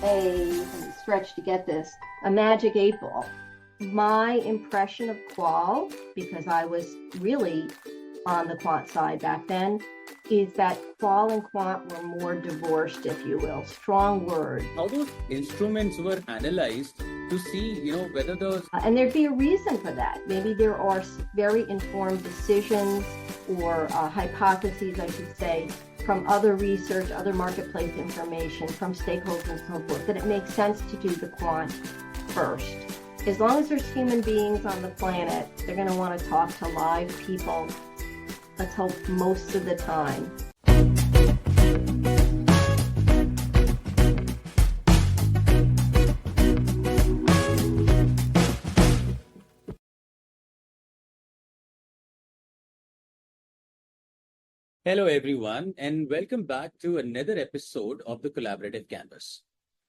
a stretch to get this, a magic 8 ball. My impression of Qual, because I was really on the quant side back then, is that Qual and Quant were more divorced, if you will. Strong word. How those instruments were analyzed to see, whether those... And there'd be a reason for that. Maybe there are very informed decisions or hypotheses, I should say, from other research, other marketplace information, from stakeholders and so forth, that it makes sense to do the quant first. As long as there's human beings on the planet, they're going to want to talk to live people, let's hope most of the time. Hello, everyone, and welcome back to another episode of the Collaborative Canvas.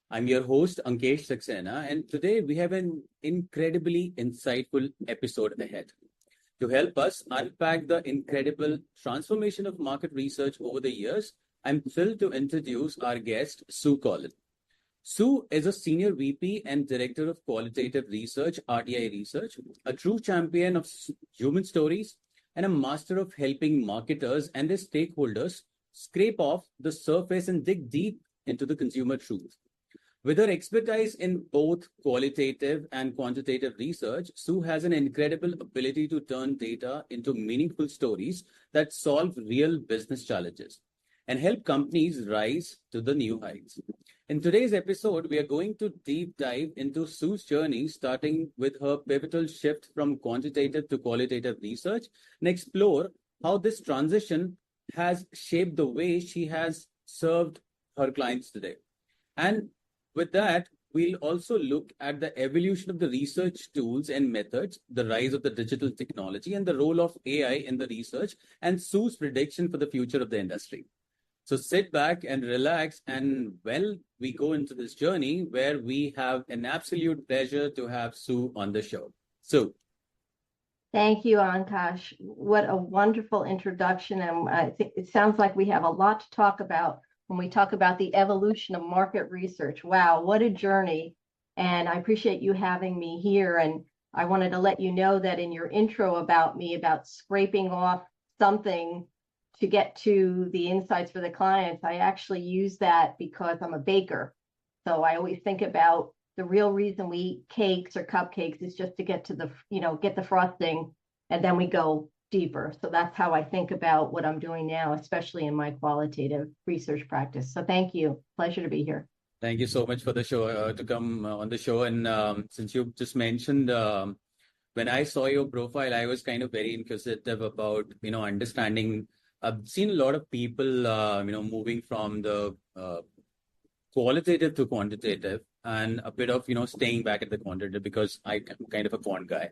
I'm your host, Ankesh Saxena, and today we have an incredibly insightful episode ahead. To help us unpack the incredible transformation of market research over the years, I'm thrilled to introduce our guest, Sue Collin. Sue is a Senior VP and Director of Qualitative Research, RTI Research, a true champion of human stories, and a master of helping marketers and their stakeholders scrape off the surface and dig deep into the consumer truth. With her expertise in both qualitative and quantitative research, Sue has an incredible ability to turn data into meaningful stories that solve real business challenges and help companies rise to the new heights. In today's episode, we are going to deep dive into Sue's journey, starting with her pivotal shift from quantitative to qualitative research, and explore how this transition has shaped the way she has served her clients today. And with that, we'll also look at the evolution of the research tools and methods, the rise of the digital technology, and the role of AI in the research, and Sue's prediction for the future of the industry. So sit back and relax, and we go into this journey where we have an absolute pleasure to have Sue on the show. Sue. Thank you, Ankash. What a wonderful introduction. And I think it sounds like we have a lot to talk about when we talk about the evolution of market research. Wow, what a journey. And I appreciate you having me here. And I wanted to let you know that in your intro about me, about scraping off something to get to the insights for the clients, I actually use that because I'm a baker. So I always think about the real reason we eat cakes or cupcakes is just to get to the, get the frosting, and then we go deeper. So that's how I think about what I'm doing now, especially in my qualitative research practice. So thank you. Pleasure to be here. Thank you so much for the show, to come on the show. And since you just mentioned, when I saw your profile, I was kind of very inquisitive about, understanding. I've seen a lot of people, moving from the qualitative to quantitative, and a bit of, staying back at the quantitative because I'm kind of a quant guy.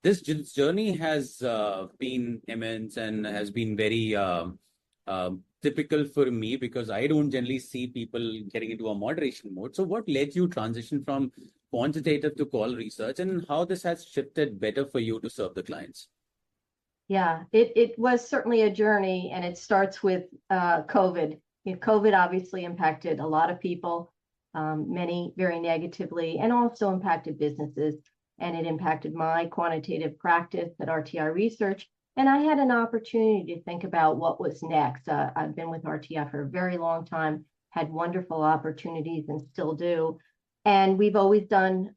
This journey has been immense and has been very typical for me because I don't generally see people getting into a moderation mode. So what led you transition from quantitative to qual research, and how this has shifted better for you to serve the clients? Yeah, it was certainly a journey, and it starts with COVID. COVID obviously impacted a lot of people, many very negatively, and also impacted businesses. And it impacted my quantitative practice at RTI Research. And I had an opportunity to think about what was next. I've been with RTI for a very long time, had wonderful opportunities and still do. And we've always done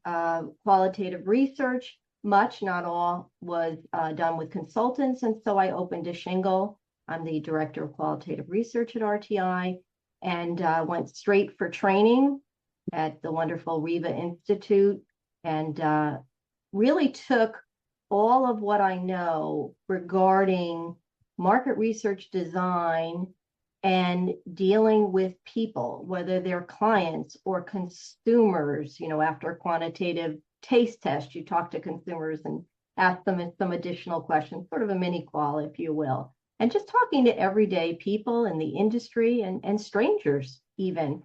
qualitative research. Much, not all, was done with consultants. And so I opened a shingle. I'm the Director of Qualitative Research at RTI, and went straight for training at the wonderful Riva Institute, and really took all of what I know regarding market research design and dealing with people, whether they're clients or consumers. After a quantitative taste test, you talk to consumers and ask them some additional questions, sort of a mini qual, if you will, and just talking to everyday people in the industry and strangers even.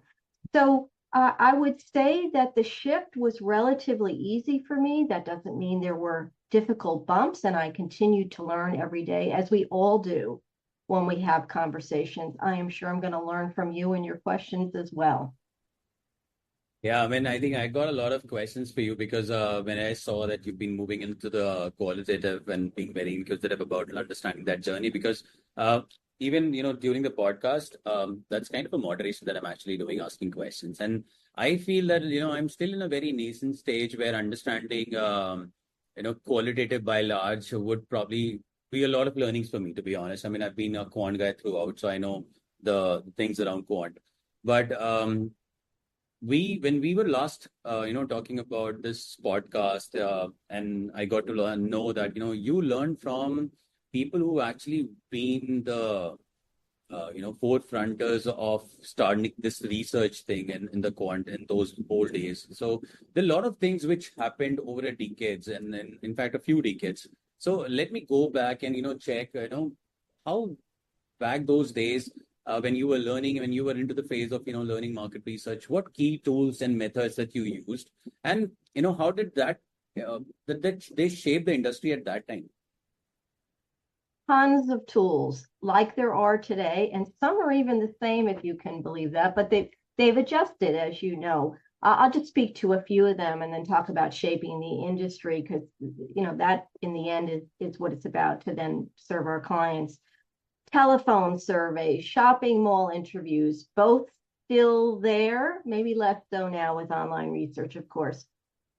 So I would say that the shift was relatively easy for me. That doesn't mean there were difficult bumps, and I continued to learn every day, as we all do when we have conversations. I am sure I'm going to learn from you and your questions as well. Yeah, I mean, I think I got a lot of questions for you because when I saw that you've been moving into the qualitative and being very inquisitive about understanding that journey, because even during the podcast, that's kind of a moderation that I'm actually doing, asking questions, and I feel that I'm still in a very nascent stage where understanding qualitative by large would probably be a lot of learnings for me, to be honest. I mean, I've been a quant guy throughout, so I know the things around quant, but when we were last talking about this podcast, and I got to know that you learned from people who actually been the forefronters of starting this research thing in the quant in those old days. So there are a lot of things which happened over a decades, and in fact a few decades. So let me go back and check how back those days, when you were learning, when you were into the phase of learning market research, what key tools and methods that you used, and how did that they shape the industry at that time? Tons of tools like there are today, and some are even the same, if you can believe that, but they've adjusted, as you know. I'll just speak to a few of them and then talk about shaping the industry, because that in the end is what it's about, to then serve our clients. Telephone surveys, shopping mall interviews, both still there, maybe less so now with online research, of course.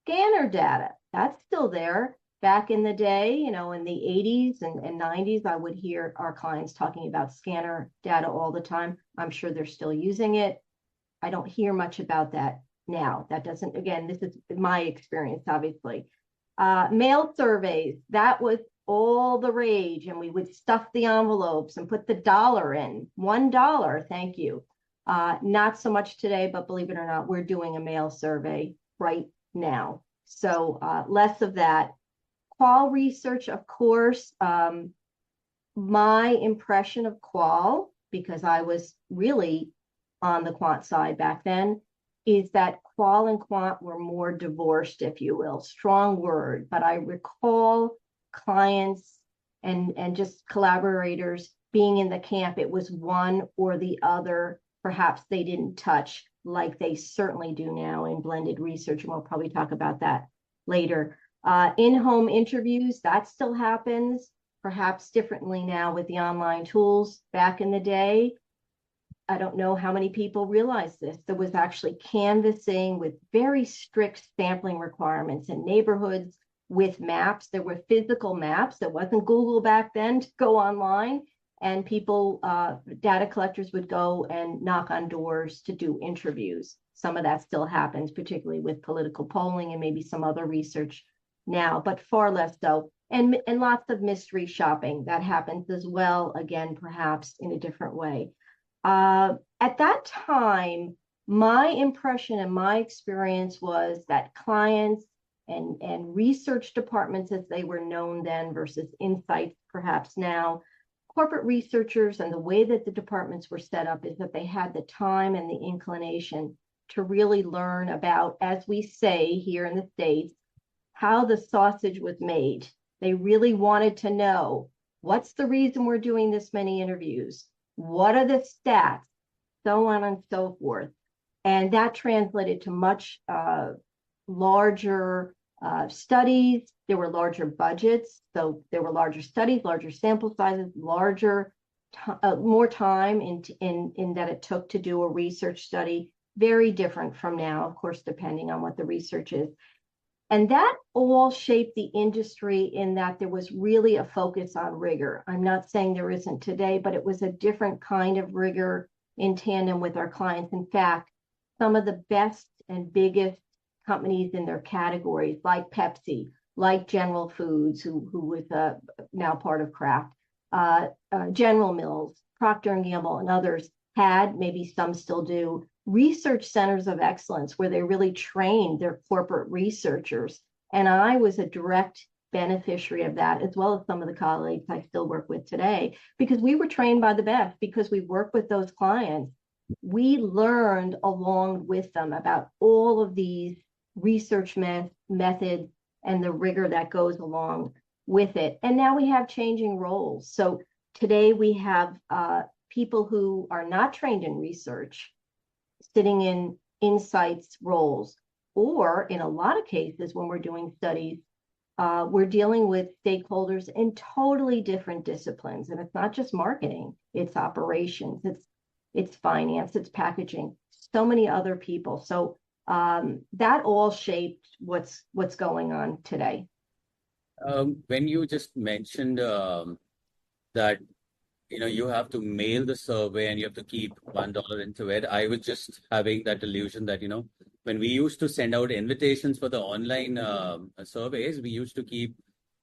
Scanner data, that's still there. Back in the day, in the 80s and 90s, I would hear our clients talking about scanner data all the time. I'm sure they're still using it. I don't hear much about that now. That doesn't, again, this is my experience, obviously. Mail surveys, that was all the rage, and we would stuff the envelopes and put the dollar in. $1, thank you. Not so much today, but believe it or not, we're doing a mail survey right now. So less of that. Qual research, of course. My impression of Qual, because I was really on the quant side back then, is that Qual and Quant were more divorced, if you will. Strong word, but I recall clients and just collaborators being in the camp. It was one or the other. Perhaps they didn't touch like they certainly do now in blended research, and we'll probably talk about that later. In-home interviews, that still happens, perhaps differently now with the online tools. Back in the day, I don't know how many people realize this. There was actually canvassing with very strict sampling requirements in neighborhoods with maps. There were physical maps. There wasn't Google back then to go online. And people, data collectors would go and knock on doors to do interviews. Some of that still happens, particularly with political polling and maybe some other research now, but far less so. And lots of mystery shopping that happens as well, again, perhaps in a different way. At that time, my impression and my experience was that clients and research departments, as they were known then versus insights perhaps now, corporate researchers and the way that the departments were set up is that they had the time and the inclination to really learn about, as we say here in the States, how the sausage was made. They really wanted to know, what's the reason we're doing this many interviews? What are the stats? So on and so forth. And that translated to much larger studies. There were larger budgets. So there were larger studies, larger sample sizes, more time in that it took to do a research study. Very different from now, of course, depending on what the research is. And that all shaped the industry in that there was really a focus on rigor. I'm not saying there isn't today, but it was a different kind of rigor in tandem with our clients. In fact, some of the best and biggest companies in their categories, like Pepsi, like General Foods, who was now part of Kraft, General Mills, Procter and Gamble, and others had, maybe some still do, research centers of excellence where they really trained their corporate researchers. And I was a direct beneficiary of that, as well as some of the colleagues I still work with today, because we were trained by the best, because we worked with those clients. We learned along with them about all of these research methods and the rigor that goes along with it. And now we have changing roles. So today we have people who are not trained in research sitting in insights roles. Or in a lot of cases, when we're doing studies, we're dealing with stakeholders in totally different disciplines. And it's not just marketing, it's operations, it's finance, it's packaging, so many other people. So that all shaped what's going on today. When you just mentioned that you have to mail the survey and you have to keep $1 into it. I was just having that illusion that when we used to send out invitations for the online surveys, we used to keep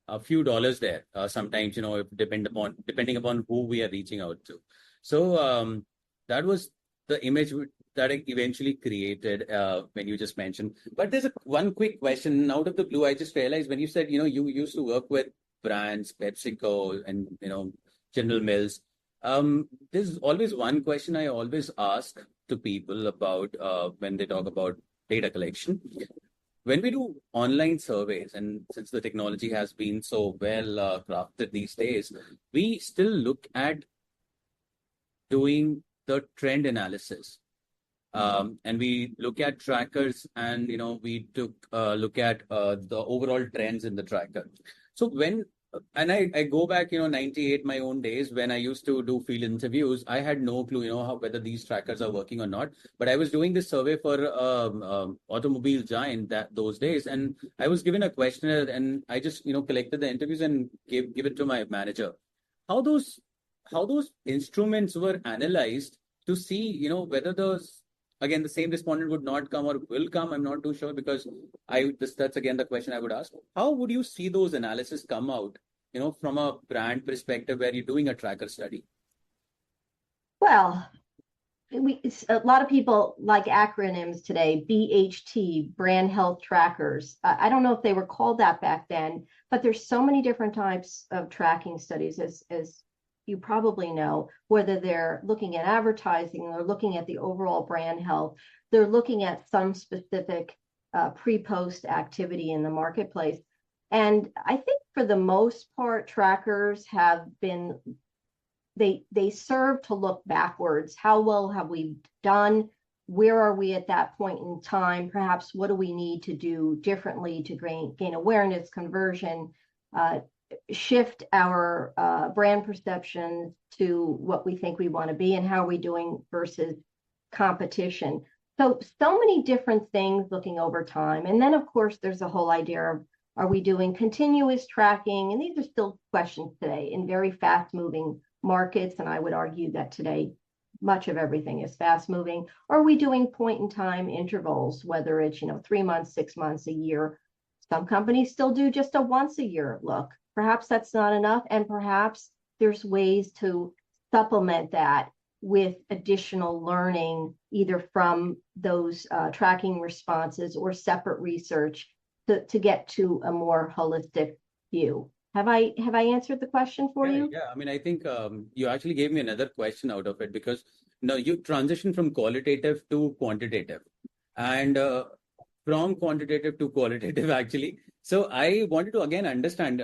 a few dollars there. Sometimes depending upon who we are reaching out to. So that was the image that I eventually created when you just mentioned. But there's one quick question out of the blue. I just realized when you said you used to work with brands, PepsiCo, and General Mills. There's always one question I always ask to people about when they talk about data collection. When we do online surveys, and since the technology has been so well crafted these days, we still look at doing the trend analysis. And we look at trackers and, we took look at the overall trends in the tracker. So and I go back, 98, my own days when I used to do field interviews, I had no clue, whether these trackers are working or not. But I was doing this survey for automobile giant those days, and I was given a questionnaire, and I just, collected the interviews and give it to my manager. How those instruments were analyzed to see, whether again, the same respondent would not come or will come. I'm not too sure because that's again the question I would ask. How would you see those analysis come out, from a brand perspective where you're doing a tracker study? Well, a lot of people like acronyms today, BHT, brand health trackers. I don't know if they were called that back then, but there's so many different types of tracking studies, as you probably know, whether they're looking at advertising or looking at the overall brand health, they're looking at some specific pre-post activity in the marketplace. And I think for the most part, trackers have been, they serve to look backwards. How well have we done? Where are we at that point in time? Perhaps what do we need to do differently to gain awareness, conversion, shift our brand perception to what we think we want to be, and how are we doing versus competition. So many different things looking over time. And then, of course, there's a whole idea of, are we doing continuous tracking? And these are still questions today in very fast moving markets. And I would argue that today, much of everything is fast moving. Or are we doing point in time intervals, whether it's, 3 months, 6 months, a year? Some companies still do just a once a year look. Perhaps that's not enough. And perhaps there's ways to supplement that with additional learning, either from those tracking responses or separate research to get to a more holistic view. Have I answered the question for you? Yeah, I mean, I think you actually gave me another question out of it because you transition from qualitative to quantitative, and from quantitative to qualitative actually. So I wanted to again understand,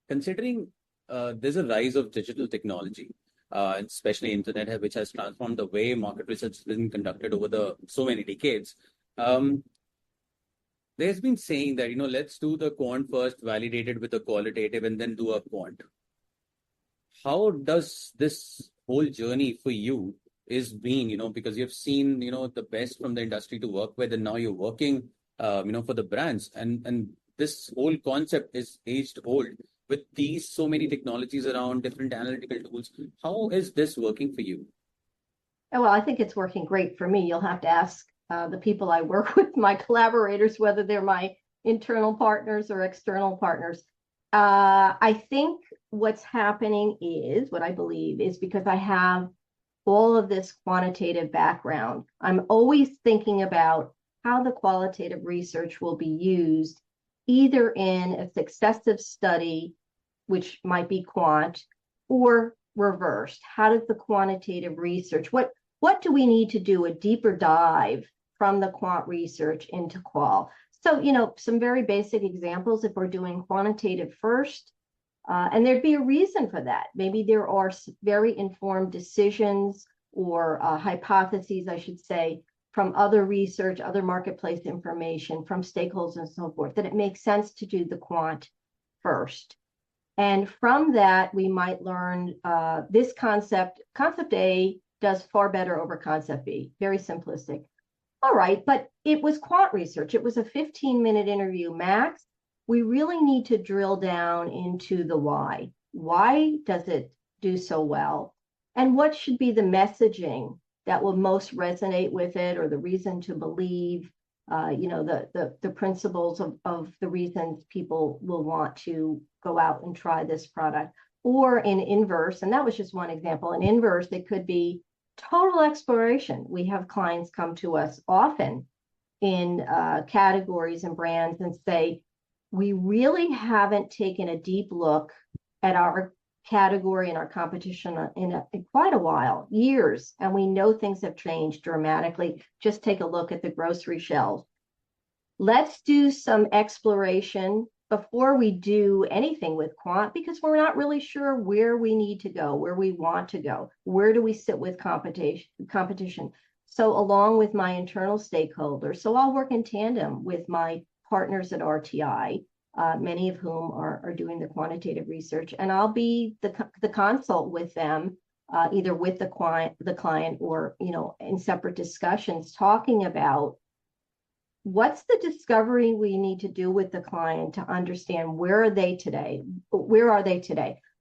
considering there's a rise of digital technology, especially internet, which has transformed the way market research has been conducted over so many decades. There's been saying that, let's do the quant first, validate it with the qualitative, and then do a quant. How does this whole journey for you is being, because you've seen, the best from the industry to work with, and now you're working, for the brands, and this whole concept is aged old with these so many technologies around, different analytical tools. How is this working for you? Well, I think it's working great for me. You'll have to ask the people I work with, my collaborators, whether they're my internal partners or external partners. I think what's happening is, what I believe is, because I have all of this quantitative background, I'm always thinking about how the qualitative research will be used either in a successive study, which might be quant, or reversed. How does the quantitative research, what do we need to do a deeper dive from the quant research into qual? So, some very basic examples, if we're doing quantitative first, and there'd be a reason for that. Maybe there are very informed decisions or hypotheses, I should say, from other research, other marketplace information, from stakeholders and so forth, that it makes sense to do the quant first. And from that, we might learn this concept. Concept A does far better over concept B, very simplistic. All right, but it was quant research. It was a 15-minute interview max. We really need to drill down into the why. Why does it do so well? And what should be the messaging that will most resonate with it, or the reason to believe, the principles of the reasons people will want to go out and try this product. Or in inverse, and that was just one example, in inverse, it could be total exploration. We have clients come to us often in categories and brands and say, we really haven't taken a deep look at our category and our competition in quite a while, years, and we know things have changed dramatically. Just take a look at the grocery shelves. Let's do some exploration before we do anything with quant, because we're not really sure where we need to go, where we want to go, where do we sit with competition. So along with my internal stakeholders, so I'll work in tandem with my partners at RTI, many of whom are doing the quantitative research, and I'll be the consult with them, either with the client or in separate discussions, talking about what's the discovery we need to do with the client to understand where are they today?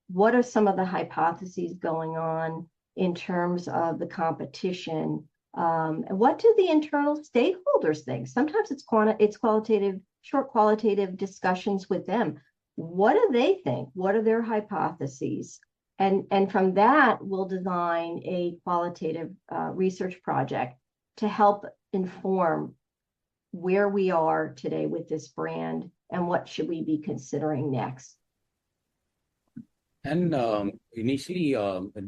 What are some of the hypotheses going on in terms of the competition? And what do the internal stakeholders think? Sometimes it's qualitative, short qualitative discussions with them. What do they think? What are their hypotheses? And from that, we'll design a qualitative research project to help inform where we are today with this brand and what should we be considering next. And initially,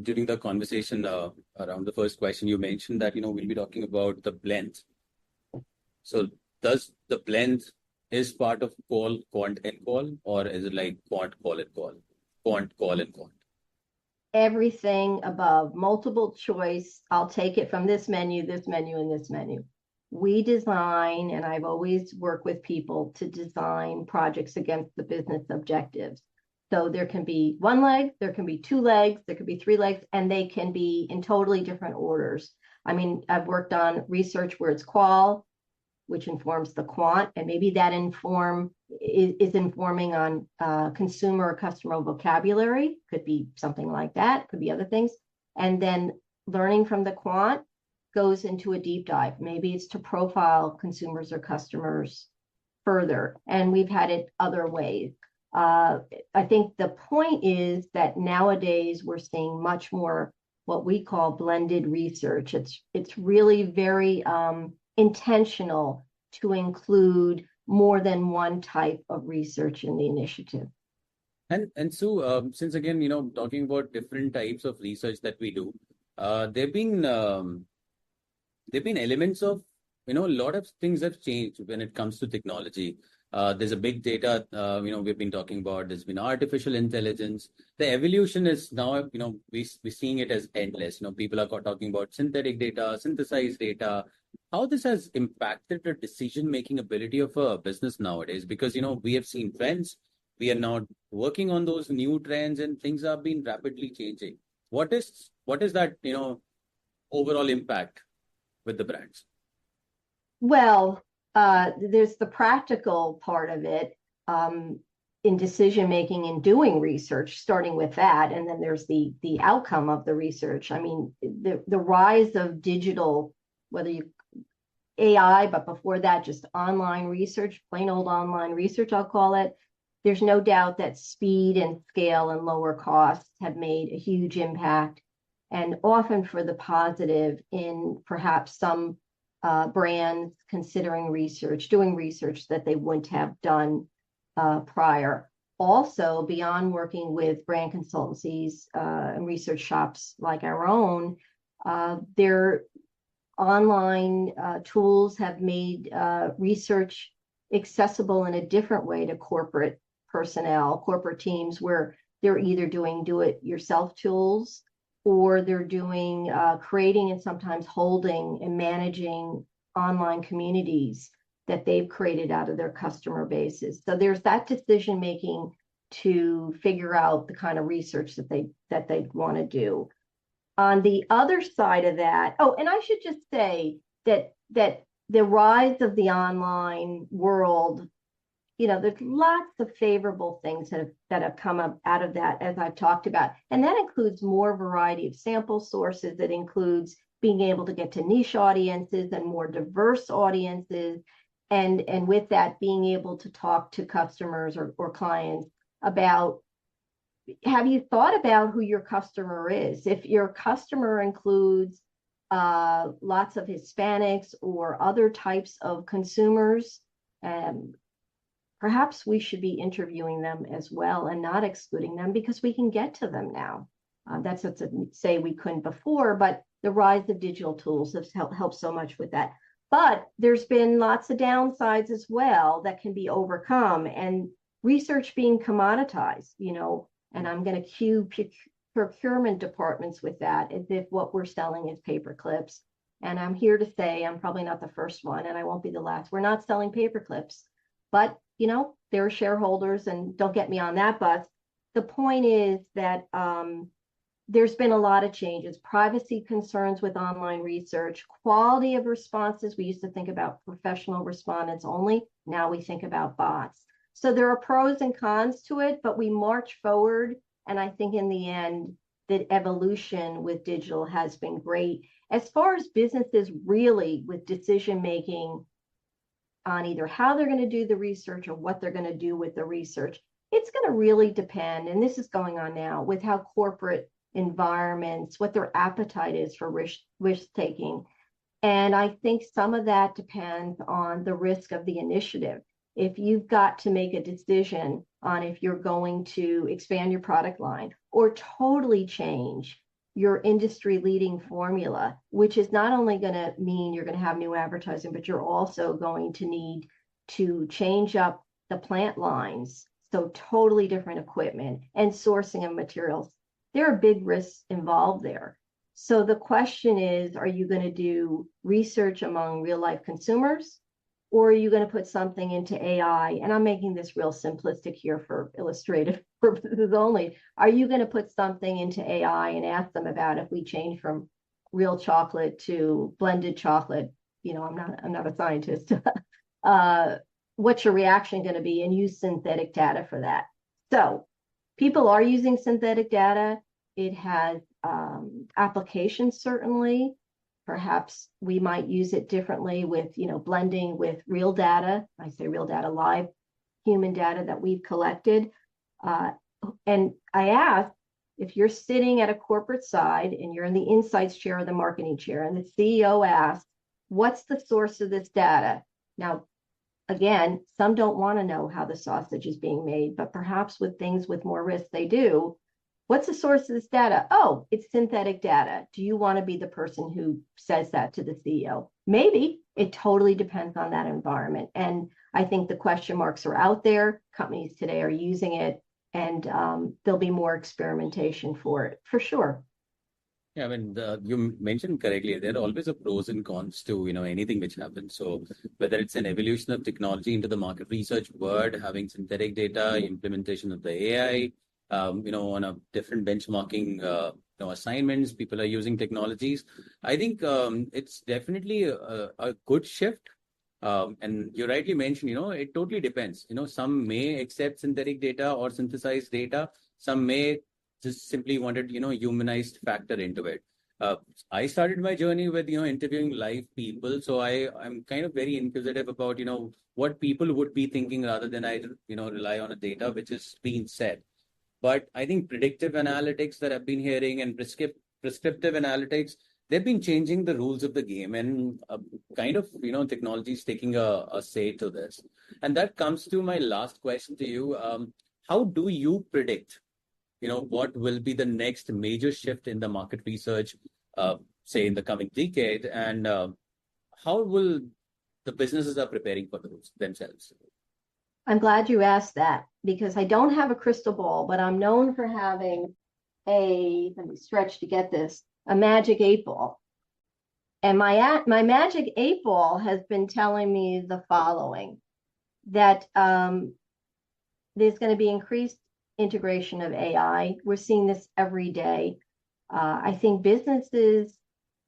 during the conversation around the first question, you mentioned that we'll be talking about the blend. So, does the blend is part of Qual, Quant, and Qual, or is it like Quant, Qual, and Qual, Quant, Qual, and Quant? Everything above, multiple choice. I'll take it from this menu, and this menu. We design, and I've always worked with people to design projects against the business objectives. So there can be one leg, there can be two legs, there could be three legs, and they can be in totally different orders. I mean, I've worked on research where it's qual, which informs the quant, and maybe that is informing on consumer or customer vocabulary. Could be something like that, could be other things. And then learning from the quant goes into a deep dive. Maybe it's to profile consumers or customers further, and we've had it other ways. I think the point is that nowadays we're seeing much more what we call blended research. It's really very intentional to include more than one type of research in the initiative. And so, since again, talking about different types of research that we do, there've been elements of a lot of things have changed when it comes to technology. There's a big data, we've been talking about. There's been artificial intelligence. The evolution is now, we're seeing it as endless. People are talking about synthetic data, synthesized data. How this has impacted the decision-making ability of a business nowadays? Because, we have seen trends. We are now working on those new trends, and things have been rapidly changing. What is that, overall impact with the brands? Well, there's the practical part of it in decision making and doing research, starting with that, and then there's the outcome of the research. I mean, the rise of digital, whether you AI, but before that, just online research, plain old online research, I'll call it. There's no doubt that speed and scale and lower costs have made a huge impact, and often for the positive in perhaps some brands considering doing research that they wouldn't have done prior. Also, beyond working with brand consultancies and research shops like our own, their online tools have made research accessible in a different way to corporate personnel, corporate teams, where they're either doing do-it-yourself tools, or they're doing creating and sometimes holding and managing online communities that they've created out of their customer bases. So there's that decision making to figure out the kind of research that they want to do. On the other side of that, oh, and I should just say that the rise of the online world, there's lots of favorable things that have come up out of that, as I've talked about. And that includes more variety of sample sources. That includes being able to get to niche audiences and more diverse audiences. And with that, being able to talk to customers or clients about, have you thought about who your customer is? If your customer includes lots of Hispanics or other types of consumers, perhaps we should be interviewing them as well and not excluding them, because we can get to them now. That's not to say we couldn't before, but the rise of digital tools has helped so much with that. But there's been lots of downsides as well that can be overcome, and research being commoditized, and I'm going to cue procurement departments with that, as if what we're selling is paper clips. And I'm here to say, I'm probably not the first one, and I won't be the last. We're not selling paper clips, but there are shareholders, and don't get me on that bus. The point is that there's been a lot of changes, privacy concerns with online research, quality of responses. We used to think about professional respondents only. Now we think about bots. So there are pros and cons to it, but we march forward. And I think in the end, that evolution with digital has been great. As far as businesses really with decision making on either how they're going to do the research or what they're going to do with the research, it's going to really depend, and this is going on now, with how corporate environments, what their appetite is for risk taking. And I think some of that depends on the risk of the initiative. If you've got to make a decision on if you're going to expand your product line or totally change your industry leading formula, which is not only going to mean you're going to have new advertising, but you're also going to need to change up the plant lines. So totally different equipment and sourcing of materials. There are big risks involved there. So the question is, are you going to do research among real life consumers, or are you going to put something into AI? And I'm making this real simplistic here for illustrative purposes only. Are you going to put something into AI and ask them about, if we change from real chocolate to blended chocolate? I'm not a scientist. What's your reaction going to be? And use synthetic data for that. So people are using synthetic data. It has applications, certainly. Perhaps we might use it differently with, blending with real data. I say real data, live human data that we've collected. And I asked, if you're sitting at a corporate side and you're in the insights chair or the marketing chair, and the CEO asks, what's the source of this data? Now, again, some don't want to know how the sausage is being made, but perhaps with things with more risk, they do. What's the source of this data? Oh, it's synthetic data. Do you want to be the person who says that to the CEO? Maybe. It totally depends on that environment. And I think the question marks are out there. Companies today are using it, and there'll be more experimentation for it, for sure. Yeah, I mean, you mentioned correctly, there are always a pros and cons to, anything which happens. So whether it's an evolution of technology into the market research world, having synthetic data, implementation of the AI, on a different benchmarking, assignments, people are using technologies. I think it's definitely a good shift. And you rightly mentioned, it totally depends. Some may accept synthetic data or synthesized data. Some may just simply wanted, humanized factor into it. I started my journey with, interviewing live people. So I'm kind of very inquisitive about, what people would be thinking, rather than I, rely on a data which is being said. But I think predictive analytics that I've been hearing and prescriptive analytics, they've been changing the rules of the game, and kind of, technology is taking a say to this. And that comes to my last question to you. How do you predict, what will be the next major shift in the market research, say in the coming decade, and how will the businesses are preparing for themselves? I'm glad you asked that, because I don't have a crystal ball, but I'm known for having let me stretch to get this, a magic 8 ball. And my magic 8 ball has been telling me the following, that there's going to be increased integration of AI. We're seeing this every day. I think businesses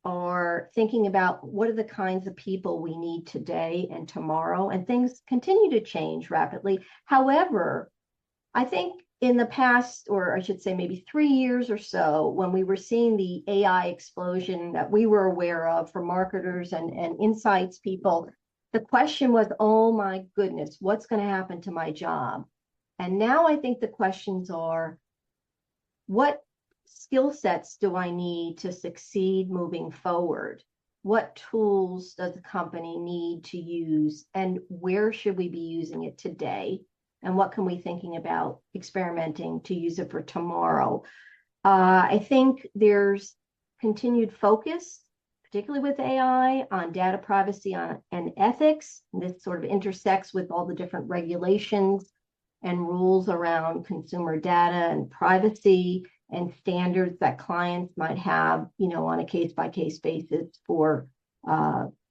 are thinking about what are the kinds of people we need today and tomorrow, and things continue to change rapidly. However, I think in the past, or I should say maybe 3 years or so, when we were seeing the AI explosion that we were aware of for marketers and insights people, the question was, oh my goodness, what's going to happen to my job? And now I think the questions are, what skill sets do I need to succeed moving forward? What tools does the company need to use? And where should we be using it today? And what can we thinking about experimenting to use it for tomorrow? I think there's continued focus, particularly with AI, on data privacy and ethics. And this sort of intersects with all the different regulations and rules around consumer data and privacy and standards that clients might have, on a case-by-case basis for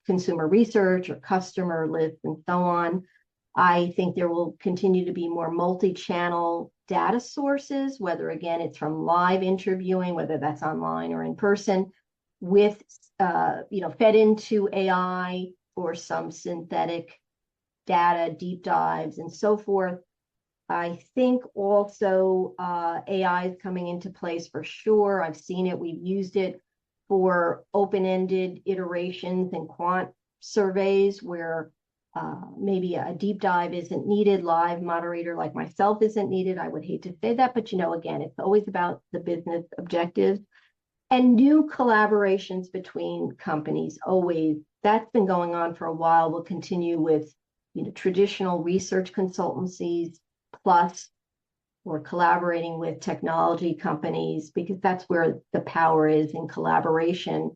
consumer research or customer lists and so on. I think there will continue to be more multi-channel data sources, whether again it's from live interviewing, whether that's online or in person, with fed into AI for some synthetic data deep dives and so forth. I think also AI is coming into place for sure. I've seen it. We've used it for open-ended iterations and quant surveys where maybe a deep dive isn't needed, live moderator like myself isn't needed. I would hate to say that, but again, it's always about the business objectives and new collaborations between companies. Always, that's been going on for a while. We'll continue with traditional research consultancies plus or collaborating with technology companies, because that's where the power is in collaboration.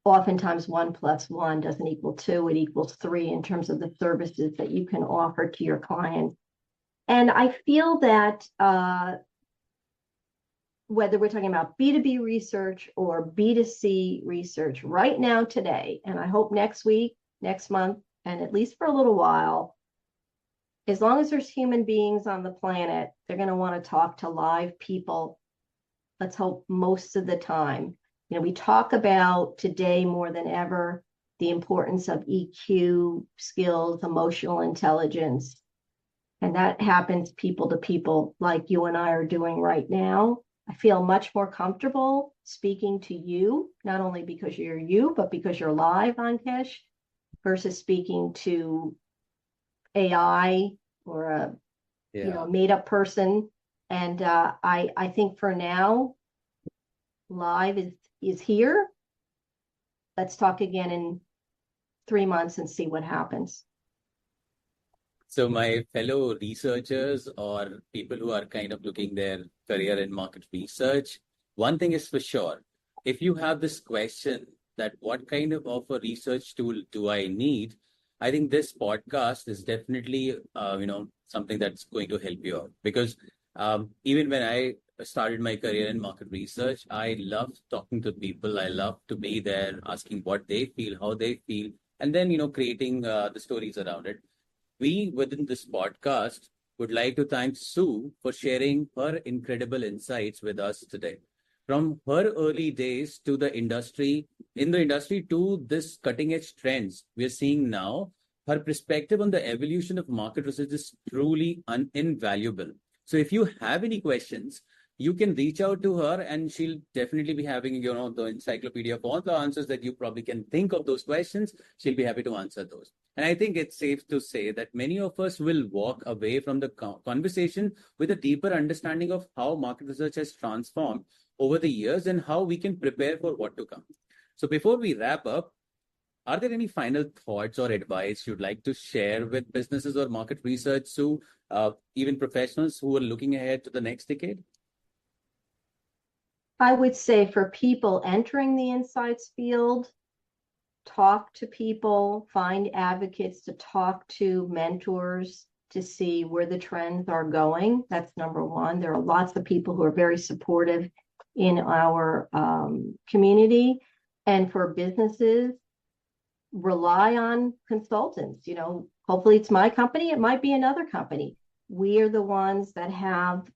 Oftentimes 1 + 1 doesn't equal 2, it equals 3 in terms of the services that you can offer to your clients. And I feel that whether we're talking about B2B research or B2C research right now today, and I hope next week, next month, and at least for a little while, as long as there's human beings on the planet, they're going to want to talk to live people. Let's hope most of the time. We talk about today more than ever the importance of EQ skills, emotional intelligence, and that happens people to people like you and I are doing right now. I feel much more comfortable speaking to you, not only because you're you, but because you're live, Ankesh, versus speaking to AI or a made up person. And I think for now, live is here. Let's talk again in 3 months and see what happens. So my fellow researchers or people who are kind of looking their career in market research, one thing is for sure, if you have this question that what kind of a research tool do I need, I think this podcast is definitely, something that's going to help you out. Because even when I started my career in market research, I love talking to people. I love to be there, asking what they feel, how they feel, and then, creating the stories around it. We, within this podcast, would like to thank Sue for sharing her incredible insights with us today. From her early days to the industry, in the industry to this cutting edge trends we're seeing now, her perspective on the evolution of market research is truly invaluable. So if you have any questions, you can reach out to her and she'll definitely be having, the encyclopedia of all the answers that you probably can think of those questions. She'll be happy to answer those. And I think it's safe to say that many of us will walk away from the conversation with a deeper understanding of how market research has transformed over the years and how we can prepare for what to come. So before we wrap up, are there any final thoughts or advice you'd like to share with businesses or market research, Sue, even professionals who are looking ahead to the next decade? I would say for people entering the insights field, talk to people, find advocates to talk to, mentors to see where the trends are going. That's number one. There are lots of people who are very supportive in our community. And for businesses, rely on consultants. Hopefully it's my company, it might be another company. We are the ones that have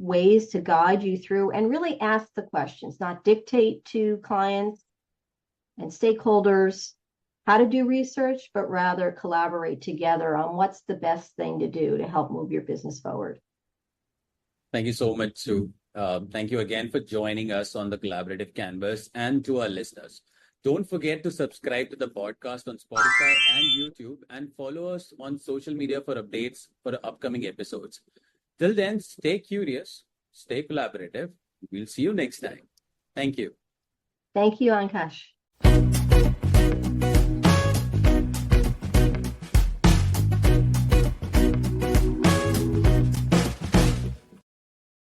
ways to guide you through and really ask the questions, not dictate to clients and stakeholders how to do research, but rather collaborate together on what's the best thing to do to help move your business forward. Thank you so much, Sue. Thank you again for joining us on the Collaborative Canvas, and to our listeners. Don't forget to subscribe to the podcast on Spotify and YouTube, and follow us on social media for updates for upcoming episodes. Till then, stay curious, stay collaborative. We'll see you next time. Thank you. Thank you, Ankash.